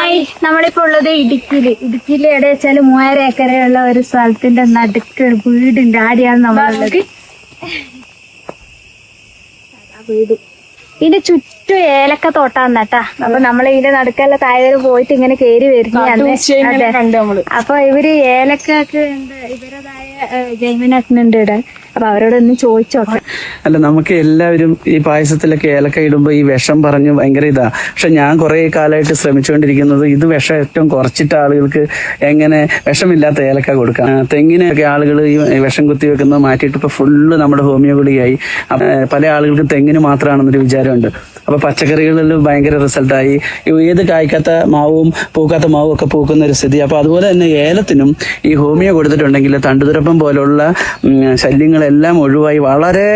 Hi, നമ്മളിപ്പോ ഉള്ളത് ഇടുക്കിയില് എവിടെ വെച്ചാല് 3000 ഏക്കറുള്ള ഒരു സ്ഥലത്തിന്റെ നടുക്ക് വീടുണ്ട്. ആടെയാണ് നമ്മളുള്ളത്. വീട് ഇതിന്റെ ചുറ്റും ഏലക്ക തോട്ടാന്ന് കേട്ടാ. അപ്പൊ നമ്മൾ ഇതിന്റെ നടുക്കല്ല താഴെ പോയിട്ട് ഇങ്ങനെ കേറി വരുന്നതാണ്. അപ്പൊ ഇവര് ഏലക്കൊക്കെ ഇവരതായ ജൈവനട്ടുണ്ട് ഇവിടെ. അപ്പൊ അവരോടൊന്ന് ചോദിച്ചോട്ടെ. അല്ല, നമുക്ക് എല്ലാവരും ഈ പായസത്തിലൊക്കെ ഏലക്ക ഇടുമ്പോ ഈ വിഷം പറഞ്ഞ് ഭയങ്കര ഇതാ. പക്ഷെ ഞാൻ കുറെ കാലമായിട്ട് ശ്രമിച്ചുകൊണ്ടിരിക്കുന്നത് ഇത് വിഷം ഏറ്റവും കുറച്ചിട്ട് ആളുകൾക്ക് എങ്ങനെ വിഷമില്ലാത്ത ഏലക്ക കൊടുക്കാം. തെങ്ങിനൊക്കെ ആളുകൾ ഈ വിഷം കുത്തി വെക്കുന്നത് മാറ്റിയിട്ട് ഇപ്പൊ ഫുള്ള് നമ്മുടെ ഹോമിയോ ഗുളികയായി. പല ആളുകൾക്ക് തെങ്ങിന് മാത്രമാണെന്നൊരു വിചാരമുണ്ട്. അപ്പൊ പച്ചക്കറികളിൽ ഭയങ്കര റിസൾട്ടായി. ഏത് കായ്ക്കാത്ത മാവും പൂക്കാത്ത മാവും ഒക്കെ പൂക്കുന്ന ഒരു സ്ഥിതി. അപ്പൊ അതുപോലെ തന്നെ ഏലത്തിനും ഈ ഹോമിയോ കൊടുത്തിട്ടുണ്ടെങ്കിൽ തണ്ടുതുരപ്പം പോലുള്ള ശല്യങ്ങളെല്ലാം ഒഴിവായി വളരെ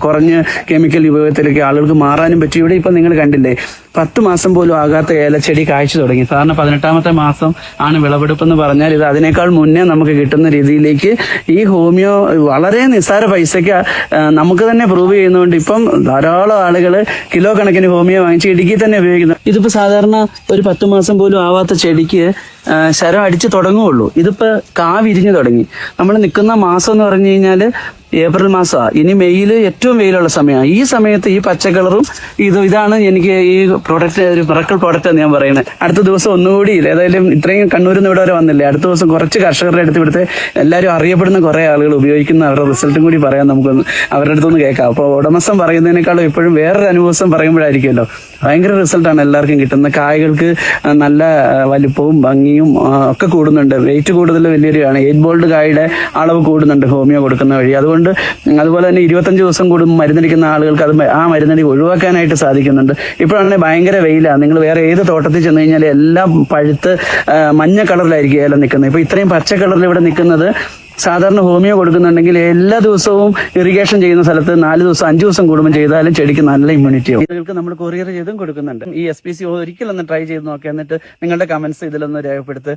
കുറഞ്ഞ കെമിക്കൽ ഉപയോഗത്തിലേക്ക് ആളുകൾക്ക് മാറാനും പറ്റി. ഇവിടെ ഇപ്പൊ നിങ്ങൾ കണ്ടില്ലേ, 10 മാസം പോലും ആകാത്ത ഏലച്ചെടി കായ്ച്ചു തുടങ്ങി. സാധാരണ 18ാമത്തെ മാസം ആണ് വിളവെടുപ്പ് എന്ന് പറഞ്ഞാൽ ഇത് അതിനേക്കാൾ മുന്നേ നമുക്ക് കിട്ടുന്ന രീതിയിലേക്ക് ഈ ഹോമിയോ വളരെ നിസ്സാര പൈസയ്ക്ക് നമുക്ക് തന്നെ പ്രൂവ് ചെയ്യുന്നതുകൊണ്ട് ഇപ്പം ധാരാളം ആളുകൾ കിലോ കണക്കിന് ഹോമിയോ വാങ്ങിച്ച് ഇടുക്കി തന്നെ ഉപയോഗിക്കുന്നു. ഇതിപ്പോ സാധാരണ ഒരു 10 മാസം പോലും ആവാത്ത ചെടിക്ക് ശരം അടിച്ച് തുടങ്ങുകയുള്ളൂ. ഇതിപ്പോ കാ വിരിഞ്ഞു തുടങ്ങി. നമ്മൾ നിൽക്കുന്ന മാസം എന്ന് പറഞ്ഞു കഴിഞ്ഞാല് ഏപ്രിൽ മാസമാണ്. ഇനി മെയ്യില് ഏറ്റവും വെയിലുള്ള സമയമാണ്. ഈ സമയത്ത് ഈ പച്ച കളറും ഇതാണ് എനിക്ക് ഈ പ്രൊഡക്റ്റ് ഒരു മിറക്കിൾ പ്രൊഡക്റ്റ് എന്ന് ഞാൻ പറയുന്നത്. അടുത്ത ദിവസം ഒന്നുകൂടി ഏതായാലും ഇത്രയും കണ്ണൂരിൽ നിന്ന് ഇവിടെ വരെ വന്നില്ലേ, അടുത്ത ദിവസം കുറച്ച് കർഷകരുടെ അടുത്ത് ഇവിടുത്തെ എല്ലാവരും അറിയപ്പെടുന്ന കുറെ ആളുകൾ ഉപയോഗിക്കുന്ന അവരുടെ റിസൾട്ടും കൂടി പറയാൻ നമുക്കൊന്ന് അവരുടെ അടുത്തൊന്ന് കേൾക്കാം. അപ്പോൾ ഉടമസ്ഥൻ പറയുന്നതിനേക്കാളും എപ്പോഴും വേറൊരു അനുഭവം പറയുമ്പോഴായിരിക്കുമല്ലോ ഭയങ്കര റിസൾട്ടാണ് എല്ലാവർക്കും കിട്ടുന്നത്. കായകൾക്ക് നല്ല വലിപ്പവും ഭംഗിയും ഒക്കെ കൂടുന്നുണ്ട്. വെയിറ്റ് കൂടുതൽ വലിയൊരു 8 ബോൾഡ് കായുടെ അളവ് കൂടുന്നുണ്ട് ഹോമിയോ കൊടുക്കുന്ന വഴി. അതുപോലെ തന്നെ 25 ദിവസം കൂടുമ്പോൾ മരുന്നടിക്കുന്ന ആളുകൾക്ക് ആ മരുന്നടി ഒഴിവാക്കാനായിട്ട് സാധിക്കുന്നുണ്ട്. ഇപ്പോഴാണെങ്കിൽ ഭയങ്കര വെയിലാണ്. നിങ്ങൾ വേറെ ഏത് തോട്ടത്തിൽ ചെന്ന് കഴിഞ്ഞാൽ എല്ലാം പഴുത്ത് മഞ്ഞ കളറിലായിരിക്കും ഏലം നിൽക്കുന്നത്. ഇപ്പൊ ഇത്രയും പച്ച കളറിൽ ഇവിടെ നിൽക്കുന്നത് സാധാരണ ഹോമിയോ കൊടുക്കുന്നുണ്ടെങ്കിൽ എല്ലാ ദിവസവും ഇറിഗേഷൻ ചെയ്യുന്ന സ്ഥലത്ത് 4 ദിവസം 5 ദിവസം കൂടുമ്പോൾ ചെയ്താലും ചെടിക്ക് നല്ല ഇമ്മ്യൂണിറ്റി ആവും. നിങ്ങൾക്ക് നമ്മൾ കൊറിയർ ചെയ്തും കൊടുക്കുന്നുണ്ട്. ഈ SPC ഒരിക്കലൊന്ന് ട്രൈ ചെയ്ത് നോക്കുക. എന്നിട്ട് നിങ്ങളുടെ കമന്റ്സ് ഇതിലൊന്ന് രേഖപ്പെടുത്ത്.